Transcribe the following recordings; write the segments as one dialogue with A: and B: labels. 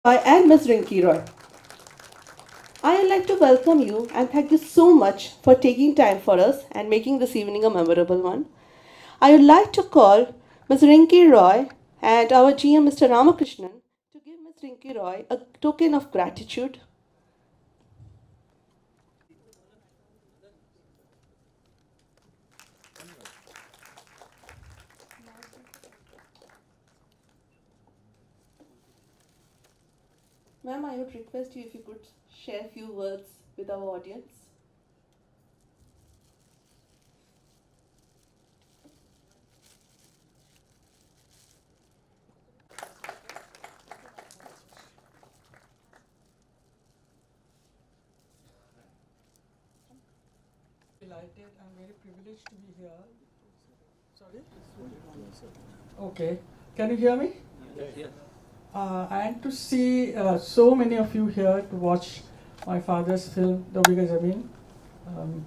A: I am Ms. Rinki Roy. I would like to welcome you and thank you so much for taking time for us and making this evening a memorable one. I would like to call Ms. Rinki Roy and our GM Mr. Ramakrishnan to give Ms. Rinki Roy a token of gratitude. Ma'am, I would request you if you could share a few words with our audience.
B: Delighted. I'm very privileged to be here. Sorry? Okay. Can you hear me? And to see so many of you here to watch my father's film, Dobiga Zameen. Um,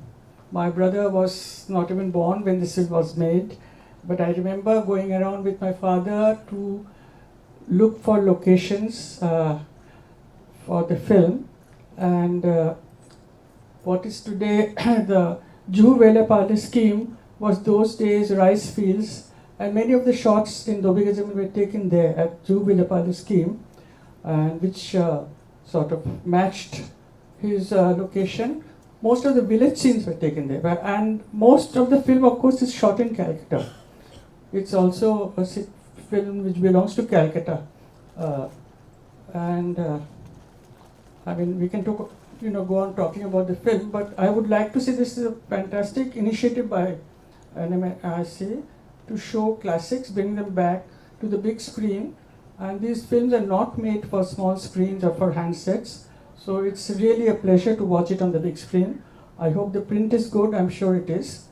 B: my brother was not even born when this film was made, but I remember going around with my father to look for locations for the film. And what is today the Juhu Velepalli scheme was those days rice fields, and many of the shots in Dobigazam were taken there at Juhu Velepalli scheme, and which sort of matched his location. Most of the village scenes were taken there, and most of the film, of course, is shot in Calcutta. It's also a film which belongs to Calcutta, uh, and I mean, we can talk, go on talking about the film, but I would like to say this is a fantastic initiative by NMIC to show classics, bring them back to the big screen. And these films are not made for small screens or for handsets, so it's really a pleasure to watch it on the big screen. I hope the print is good, I'm sure it is.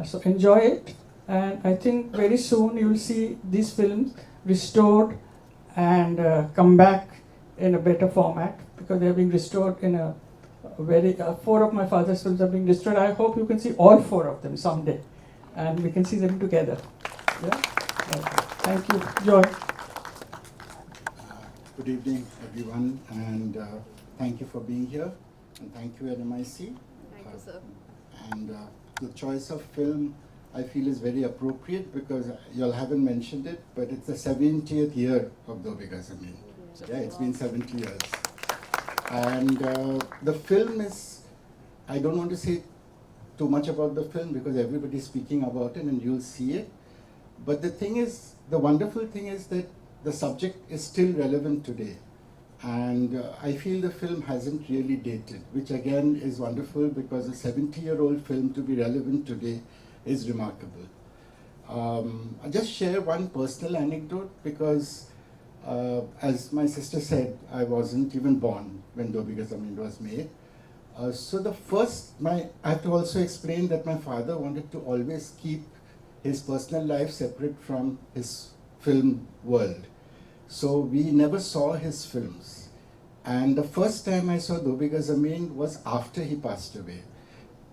B: So enjoy it, and I think very soon you'll see these films restored and come back in a better format, because they're being restored in a very, four of my father's films are being restored. I hope you can see all four of them someday, and we can see them together. Yeah? Okay. Thank you. Joy.
C: Good evening, everyone, and thank you for being here, and thank you, NMIC.
A: Thank you, sir.
C: And the choice of film, I feel, is very appropriate because you all haven't mentioned it, but it's the 70th year of Dobiga Zameen. Yeah, it's been 70 years. And the film is, I don't want to say too much about the film because everybody's speaking about it and you'll see it. But the thing is, the wonderful thing is that the subject is still relevant today. And I feel the film hasn't really dated, which again is wonderful because a 70-year-old film to be relevant today is remarkable. I'll just share one personal anecdote because as my sister said, I wasn't even born when Dobiga Zameen was made. I have to also explain that my father wanted to always keep his personal life separate from his film world. So we never saw his films. And the first time I saw Dobiga Zameen was after he passed away.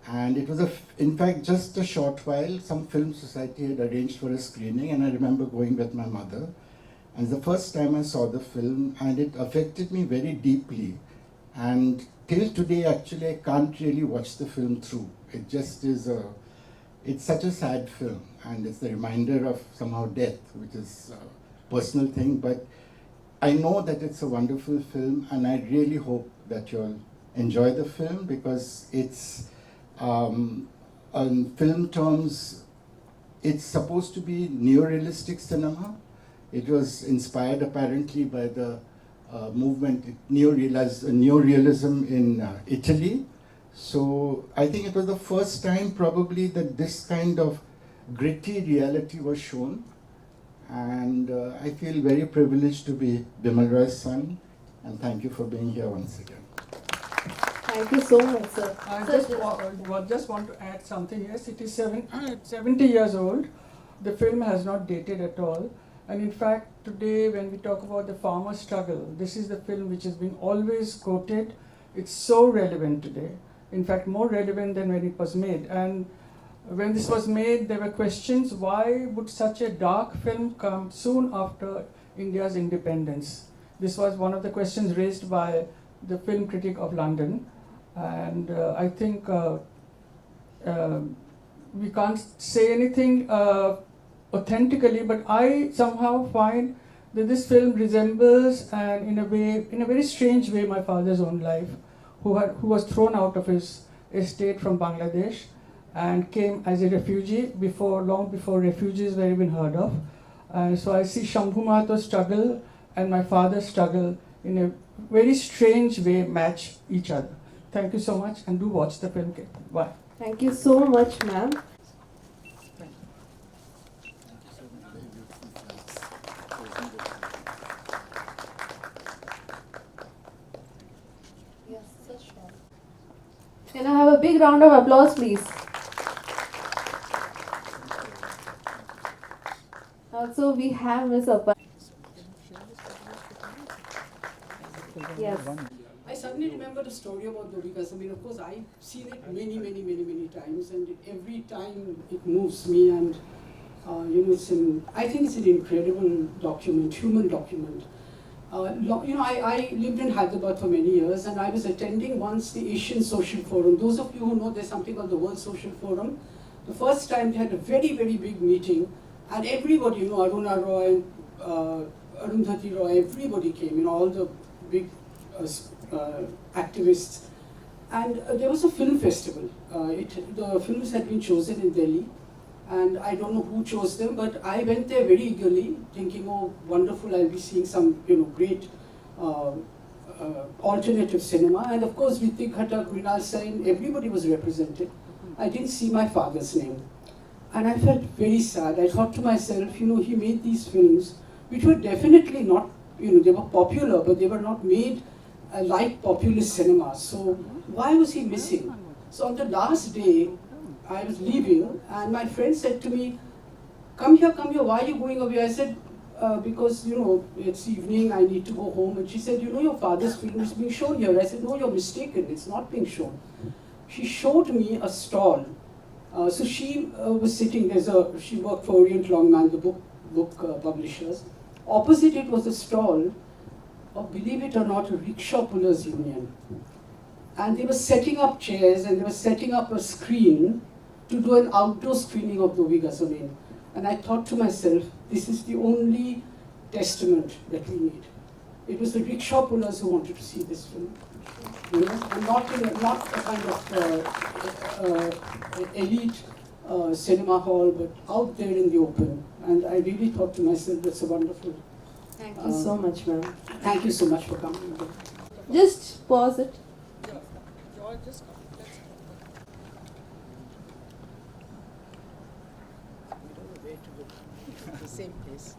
C: And it was, in fact, just a short while. Some film society had arranged for a screening, and I remember going with my mother. And the first time I saw the film, and it affected me very deeply. And till today, actually, I can't really watch the film through. It just is it's such a sad film, and it's a reminder of somehow death, which is a personal thing. But I know that it's a wonderful film, and I really hope that you'll enjoy the film because it's, on film terms, it's supposed to be neorealistic cinema. It was inspired apparently by the movement, neorealism in Italy. So I think it was the first time probably that this kind of gritty reality was shown. And I feel very privileged to be Bimal Roy's son, and thank you for being here once again.
A: Thank you so much, sir.
B: I
A: Sir,
B: just want to add something. Yes, it is 70 years old. The film has not dated at all. And in fact, today when we talk about the farmer struggle, this is the film which has been always quoted. It's so relevant today. In fact, more relevant than when it was made. And when this was made, there were questions, why would such a dark film come soon after India's independence? This was one of the questions raised by the film critic of London, and I think we can't say anything authentically, but I somehow find that this film resembles, and in a way, in a very strange way, my father's own life, who was thrown out of his estate from Bangladesh and came as a refugee long before refugees were even heard of. So I see Shambhu Mahato's struggle and my father's struggle in a very strange way match each other. Thank you so much, and do watch the film. Bye.
A: Thank you so much, ma'am. Yes, such fun. Can I have a big round of applause, please? Also, we have Miss Appa. Yes.
D: I suddenly remembered a story about the because I mean, of course, I've seen it many times, and every time it moves me, and I think it's an incredible document, human document. I lived in Hyderabad for many years, and I was attending once the Asian Social Forum. Those of you who know, there's something called the World Social Forum. The first time they had a very big meeting, and everybody, Aruna Roy and Arundhati Roy, everybody came, all the big activists. And there was a film festival. The films had been chosen in Delhi, and I don't know who chose them, but I went there very eagerly, thinking, oh, wonderful, I'll be seeing some, great alternative cinema. And of course, Ritik Ghatak, Mrinal Sen, everybody was represented. I didn't see my father's name. And I felt very sad. I thought to myself, he made these films, which were definitely not, they were popular, but they were not made like populist cinema. So why was he missing? So on the last day, I was leaving, and my friend said to me, come here, why are you going away? I said, because, it's evening, I need to go home. And she said, your father's film is being shown here. I said, no, you're mistaken, it's not being shown. She showed me a stall. So she was sitting, she worked for Orient Longman, the book publishers. Opposite it was a stall of, believe it or not, a rickshaw pullers union. And they were setting up chairs, and they were setting up a screen to do an outdoor screening of Dobi Gasoline. And I thought to myself, this is the only testament that we need. It was the rickshaw pullers who wanted to see this film. And not a kind of elite cinema hall, but out there in the open. And I really thought to myself, that's a wonderful.
A: Thank you so much, ma'am.
D: Thank you so much for coming.
A: Just pause it.
E: The same place.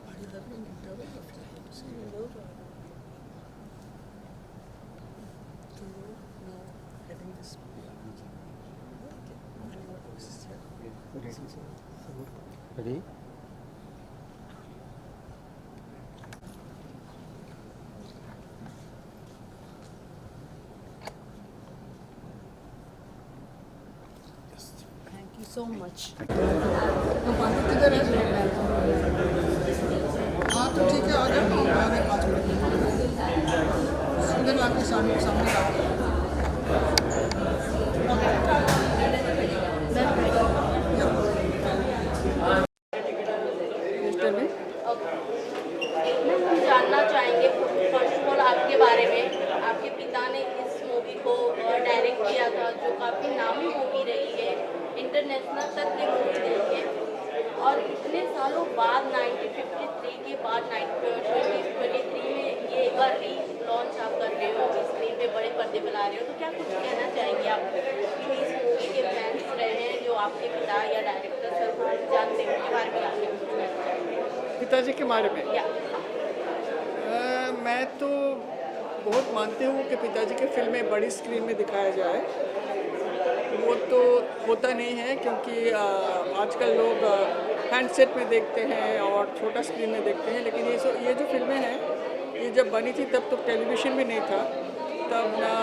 E: Are you having an interval of time? See, now heading this way. And your voice is here.
F: Ready?
A: Thank you so much.
E: तो पानी किधर है? हाँ तो ठीक है, आ जाओ, हम आ गए 5 मिनट में। सीधे लाके सामने लाओ।
G: मैम, हम जानना चाहेंगे फर्स्ट ऑफ ऑल आपके बारे में। आपके पिता ने इस मूवी को डायरेक्ट किया था, जो काफ़ी नामी मूवी रही है, इंटरनेशनल तक की मूवी रही है, और इतने सालों बाद 1953 के बाद 2023 में ये एक बार री लॉन्च आप कर रहे हो, स्क्रीन पे बड़े पर्दे पे ला रहे हो, तो क्या कुछ कहना चाहेंगे आप जो इस मूवी के फैंस रहे हैं, जो आपके पिता या डायरेक्टर सर को जानते हैं, उनके बारे में आपके कुछ कहना चाहेंगे?
E: पिताजी के बारे में
G: या
E: मैं तो बहुत मानती हूँ कि पिताजी की फिल्में बड़ी स्क्रीन में दिखाया जाए। वो तो होता नहीं है, क्योंकि आजकल लोग हैंडसेट में देखते हैं और छोटा स्क्रीन में देखते हैं, लेकिन ये जो फिल्में हैं, ये जब बनी थी तब तो टेलीविज़न भी नहीं था, तब ना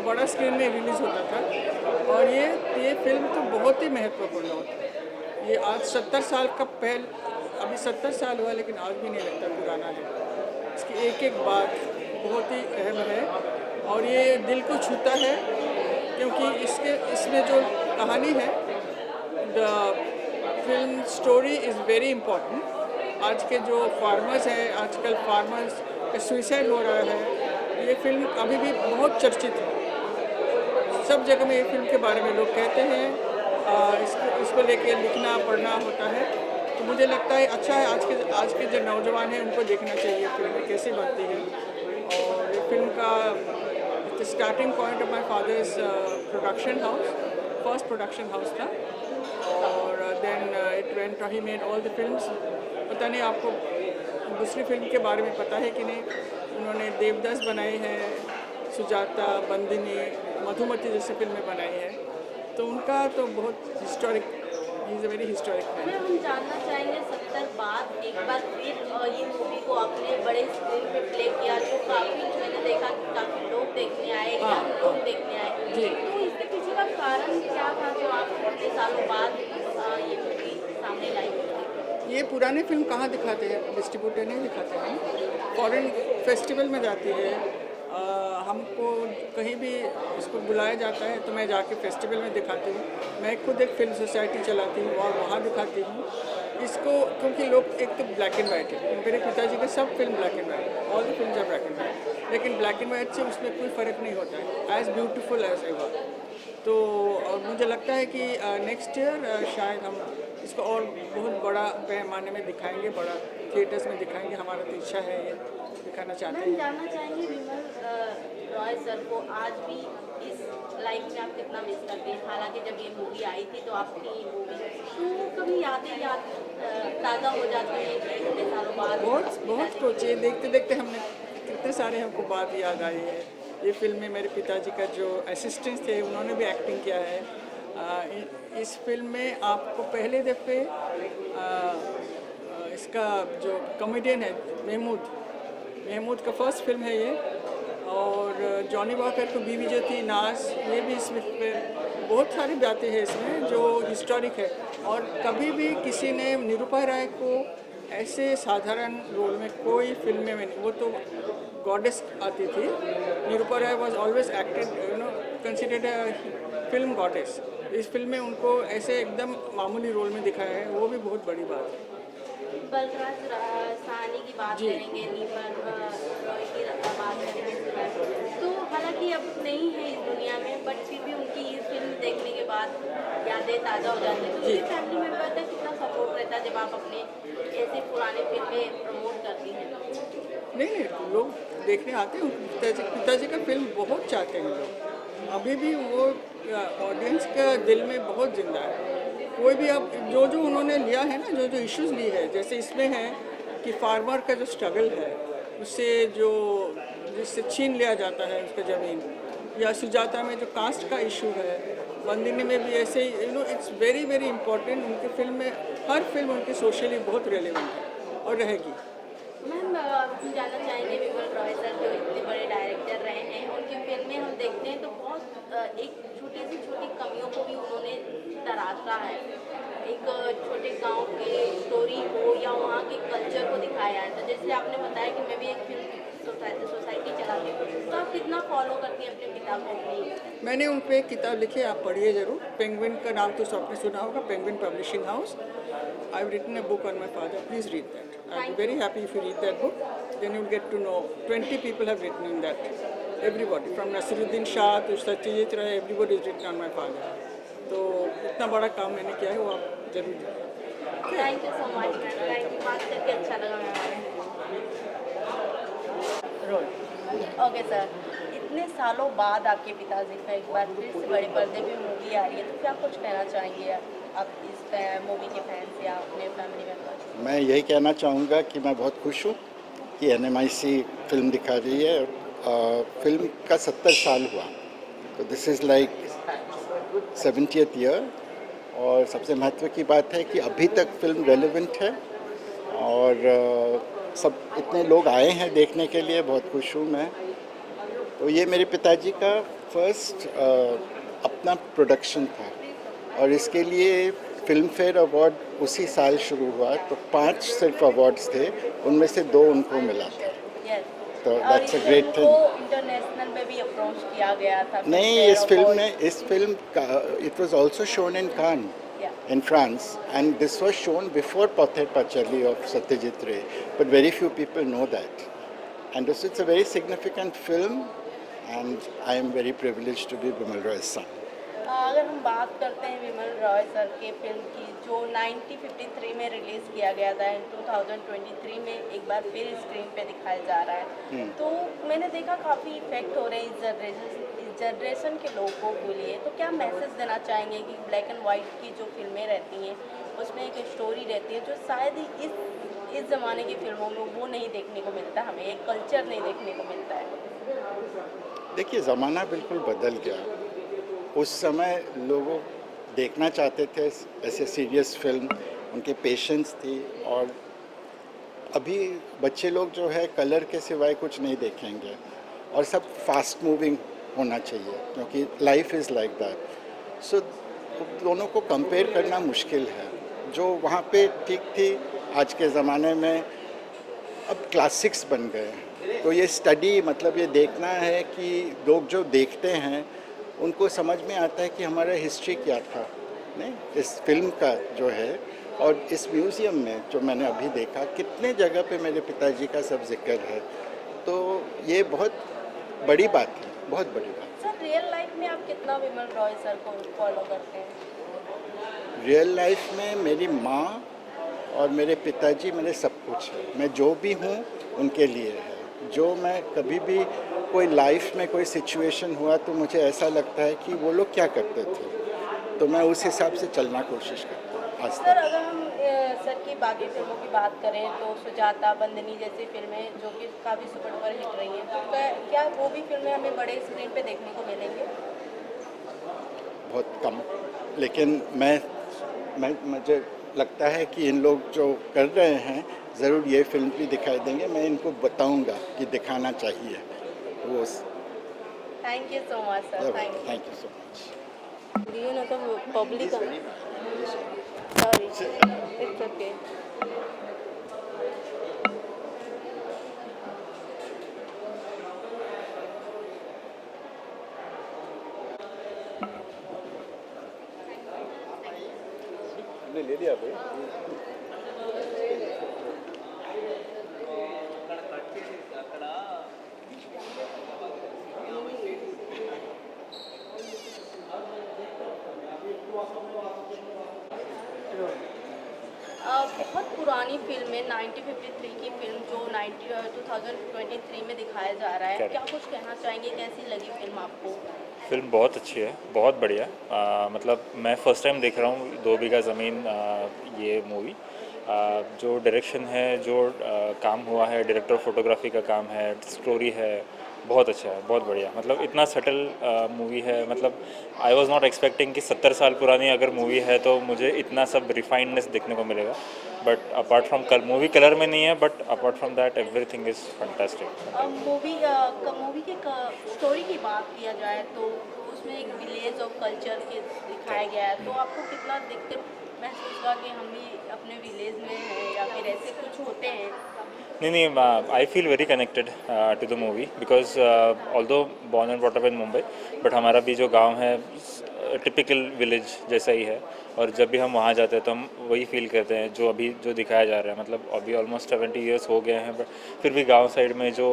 E: बड़ा स्क्रीन में रिलीज़ होता था। और ये फिल्म तो बहुत ही महत्वपूर्ण होती है। ये आज 70 साल का अभी 70 साल हुआ, लेकिन आज भी नहीं लगता पुराना है। इसकी एक एक बात बहुत ही अहम है और ये दिल को छूता है, क्योंकि इसमें जो कहानी है, the film story is very important. आज के जो फार्मर्स हैं, आजकल फार्मर्स का सुइसाइड हो रहा है, ये फिल्म अभी भी बहुत चर्चित है। सब जगह में ये फिल्म के बारे में लोग कहते हैं। इसको लेके लिखना पढ़ना होता है, तो मुझे लगता है अच्छा है आज के जो नौजवान हैं उनको देखना चाहिए फिल्म कैसे बनती है। और ये फिल्म का starting point of my father's production house, first production house था, और then it went, he made all the films. पता नहीं आपको दूसरी फिल्म के बारे में पता है कि नहीं, उन्होंने देवदास बनाए हैं, सुजाता, बंदिनी, मधुमती जैसे फिल्में बनाई हैं। तो उनका तो बहुत historic, he is a very historic man.
G: Ma'am, हम जानना चाहेंगे 70 बाद एक बार फिर ये मूवी को आपने बड़े स्क्रीन पे प्ले किया, जो काफ़ी मैंने देखा कि काफ़ी लोग देखने आए,
E: हाँ,
G: यंग लोग देखने आए।
E: जी।
G: तो इसके पीछे का कारण क्या था जो आप इतने सालों बाद ये मूवी सामने लाई?
E: ये पुराने फिल्म कहाँ दिखाते हैं, डिस्ट्रीब्यूटर नहीं दिखाते हैं, फॉरेन फेस्टिवल में जाती है। हमको कहीं भी इसको बुलाया जाता है तो मैं जाके फेस्टिवल में दिखाती हूँ। मैं खुद एक फिल्म सोसाइटी चलाती हूँ और वहाँ दिखाती हूँ इसको, क्योंकि लोग एक तो ब्लैक एंड वाइट है, मेरे पिताजी के सब film black and white, all the film are black and white, लेकिन ब्लैक एंड वाइट से उसमें कोई फ़र्क नहीं होता है, एज़ ब्यूटीफुल एज एवर। तो मुझे लगता है कि नेक्स्ट ईयर शायद हम इसको और बहुत बड़ा पैमाने में दिखाएंगे, बड़ा थिएटर्स में दिखाएंगे। हमारा तो इच्छा है, ये दिखाना चाहते
G: मैम,
E: हैं।
G: जानना चाहेंगे विमल रॉय सर को आज भी इस लाइफ में आप कितना मिस करते हैं? हालांकि जब ये मूवी आई थी तो आपकी मूवी तो कभी याद ताज़ा हो जाती है कि इतने सालों बाद
E: बहुत कुछ ये देखते देखते हमने कितने सारे हमको बात याद आई है। ये फिल्म में मेरे पिताजी का जो असिस्टेंट थे उन्होंने भी एक्टिंग किया है। इस फिल्म में आपको पहले दफ़े इसका जो कॉमेडियन है महमूद का फर्स्ट फिल्म है ये, और जॉनी वॉकर की बीवी जो थी नाज, ये भी इसमें बहुत सारी बातें हैं इसमें जो हिस्टोरिक है। और कभी भी किसी ने निरूपा राय को ऐसे साधारण रोल में कोई फिल्म में नहीं, वो तो गॉडेस आती थी। Nirupa Roy was always acted considered film goddess. इस फिल्म में उनको ऐसे एकदम मामूली रोल में दिखाया है, वो भी बहुत बड़ी बात है।
G: बलराज साहनी की बात करेंगे, नीमर रॉय की बात करेंगे, तो हालांकि अब नहीं है इस दुनिया में, बट फिर भी उनकी ये फिल्म देखने के बाद यादें ताज़ा हो जाती हैं। तो उनके फैमिली मेम्बर का कितना सपोर्ट रहता है जब आप अपने ऐसे पुराने फिल्में प्रमोट करती हैं?
E: नहीं, लोग देखने आते हैं। पिताजी का फिल्म बहुत चाहते हैं लोग, अभी भी वो ऑडियंस का दिल में बहुत जिंदा है। कोई भी अब जो उन्होंने लिया है ना, जो इश्यूज ली है, जैसे इसमें है कि फार्मर का जो स्ट्रगल है, जिससे छीन लिया जाता है उसका ज़मीन, या सुजाता में जो कास्ट का इशू है, बंदिनी में भी ऐसे ही इट्स वेरी वेरी इंपॉर्टेंट। उनकी फिल्म में हर फिल्म उनकी सोशली बहुत रेलेवेंट है और रहेगी।
G: मैम, हम जानना चाहेंगे विमल रॉय सर जो इतने बड़े डायरेक्टर रहे हैं, उनकी फिल्में हम देखते हैं तो बहुत एक छोटी कमियों को भी उन्होंने तराशा है। एक छोटे गांव के स्टोरी को या वहाँ के कल्चर को दिखाया है। तो जैसे आपने बताया कि मैं भी एक फिल्म सोसाइटी चलाती हूँ, तो आप कितना फॉलो करती हैं अपने पिता को अपनी?
E: मैंने उन पर एक किताब लिखी है, आप पढ़िए ज़रूर। पेंगुइन का नाम तो आपने सुना होगा, Penguin publishing house. I have written a book on my father, please read that. I am very happy if you read that book, then you get to know 20 people have written in that. Everybody from Nasiruddin Shah to Satyajit Ray, everybody is written on my father. तो इतना बड़ा काम मैंने किया है, वो आप जरूर देखिए।
G: Thank you so much ma'am, thank you, बात करके अच्छा लगा मैम। ओके सर, इतने सालों बाद आपके पिताजी का एक बार फिर से बड़े पर्दे पे मूवी आ रही है, तो क्या कुछ कहना चाहेंगे आप इस मूवी के फैंस या अपने फैमिली मेम्बर्स?
C: मैं यही कहना चाहूँगा कि मैं बहुत खुश हूँ कि NMIC फिल्म दिखा रही है। फिल्म का 70 साल हुआ, तो this is like 70th year. और सबसे महत्व की बात है कि अभी तक फिल्म रेलेवेंट है, और सब इतने लोग आए हैं देखने के लिए, बहुत खुश हूँ मैं। तो ये मेरे पिताजी का फर्स्ट अपना प्रोडक्शन था और इसके लिए फिल्म फेयर अवार्ड उसी साल शुरू हुआ, तो 5 सिर्फ अवार्ड्स थे, उनमें से 2 उनको मिला था।
G: यस,
C: तो
G: और
C: दैट्स
G: इस
C: अ ग्रेट
G: फिल्म को
C: थिंग।
G: इंटरनेशनल में भी अप्रोच किया गया था
C: नहीं,
G: Filmfare
C: इस फिल्म
G: Award।
C: ने इस फिल्म का it was also shown in Cannes
G: Yeah.
C: in France, and this was shown before Pather Pachali of Satyajit Ray, but very few people know that. And this is a very significant film, and I am very privileged to be Bimal Roy's son.
G: अगर हम बात करते हैं विमल Roy sir के film की जो 1953 में release किया गया था एंड 2023 में एक बार फिर स्क्रीन पे दिखाया जा रहा है, तो मैंने देखा काफ़ी इफेक्ट हो रहे हैं इस जनरेशन के लोगों के लिए। तो क्या मैसेज देना चाहेंगे कि ब्लैक एंड वाइट की जो फिल्में रहती हैं उसमें एक स्टोरी रहती है जो शायद ही इस ज़माने की फिल्मों में वो नहीं देखने को मिलता, हमें एक कल्चर नहीं देखने को मिलता है।
C: देखिए, ज़माना बिल्कुल बदल गया। उस समय लोग देखना चाहते थे ऐसे सीरियस फिल्म, उनके पेशेंस थी, और अभी बच्चे लोग जो है कलर के सिवाय कुछ नहीं देखेंगे, और सब फास्ट मूविंग होना चाहिए क्योंकि लाइफ इज़ लाइक दैट। सो दोनों को कंपेयर करना मुश्किल है। जो वहाँ पे ठीक थी, आज के ज़माने में अब क्लासिक्स बन गए हैं। तो ये स्टडी, मतलब ये देखना है कि लोग जो देखते हैं उनको समझ में आता है कि हमारा हिस्ट्री क्या था, नहीं इस फिल्म का जो है। और इस म्यूज़ियम में जो मैंने अभी देखा, कितने जगह पे मेरे पिताजी का सब जिक्र है, तो ये बहुत बड़ी बात है, बहुत बड़ी बात।
G: सर, रियल लाइफ में आप कितना विमल रॉय सर को फॉलो करते हैं?
C: रियल लाइफ में मेरी माँ और मेरे पिताजी मेरे सब कुछ है। मैं जो भी हूँ उनके लिए है। जो मैं कभी भी कोई लाइफ में कोई सिचुएशन हुआ तो मुझे ऐसा लगता है कि वो लोग क्या करते थे, तो मैं उस हिसाब से चलना कोशिश करता हूँ आज
G: सर,
C: तक।
G: अगर हम सर की बाकी फिल्मों की बात करें तो सुजाता, बंदनी जैसी फिल्में जो कि काफ़ी सुपर डुपर हिट रही हैं, तो क्या वो भी फिल्में हमें बड़े स्क्रीन पे देखने को मिलेंगे?
C: बहुत कम, लेकिन मुझे लगता है कि इन लोग जो कर रहे हैं ज़रूर ये फिल्म भी दिखाई देंगे। मैं इनको बताऊंगा कि दिखाना चाहिए वो।
G: Thank you so much sir,
C: thank you so much.
G: Do you know the public, sorry, it's okay.
C: ले लिया भाई।
G: बहुत पुरानी फिल्म है, 1953 की फिल्म जो 2023 में दिखाया जा रहा है, क्या कुछ कहना चाहेंगे? कैसी लगी फिल्म आपको?
F: फिल्म बहुत अच्छी है, बहुत बढ़िया। मतलब मैं फ़र्स्ट टाइम देख रहा हूँ 2 बीघा ज़मीन, ये मूवी। जो डायरेक्शन है, जो काम हुआ है, डायरेक्टर फोटोग्राफी का काम है, स्टोरी है, बहुत अच्छा है, बहुत बढ़िया। मतलब इतना सटल मूवी है। मतलब आई वाज नॉट एक्सपेक्टिंग कि 70 साल पुरानी अगर मूवी है तो मुझे इतना सब रिफाइंडनेस देखने को मिलेगा। But apart from movie colour में नहीं है, but apart from that everything is fantastic.
G: Movie की स्टोरी की बात किया जाए तो उसमें एक विलेज ऑफ कल्चर के दिखाया गया है, तो आपको कितना देखते महसूस हुआ कि हम भी अपने विलेज में हैं या फिर ऐसे कुछ होते हैं?
F: नहीं, I feel very connected to the movie because although born and brought up in Mumbai, but हमारा भी जो गांव है टिपिकल विलेज जैसा ही है। और जब भी हम वहाँ जाते हैं तो हम वही फील करते हैं जो अभी जो दिखाया जा रहा है। मतलब अभी ऑलमोस्ट 70 ईयर्स हो गए हैं, बट फिर भी गांव साइड में जो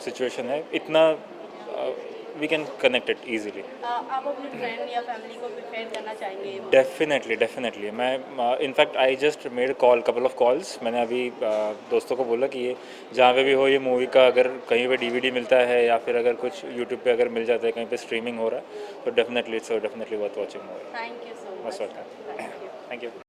F: सिचुएशन है, इतना we can connect it easily.
G: आप अपने फ्रेंड या फैमिली को प्रिपेयर करना चाहेंगे?
F: डेफिनेटली मैं in fact I just made couple of calls. मैंने अभी दोस्तों को बोला कि ये जहाँ पे भी हो, ये मूवी का अगर कहीं पे DVD मिलता है या फिर अगर कुछ यूट्यूब पे अगर मिल जाता है, कहीं पे स्ट्रीमिंग हो रहा है, तो definitely worth watching movie.
G: Thank you so
F: much.
G: Much.
F: Thank you.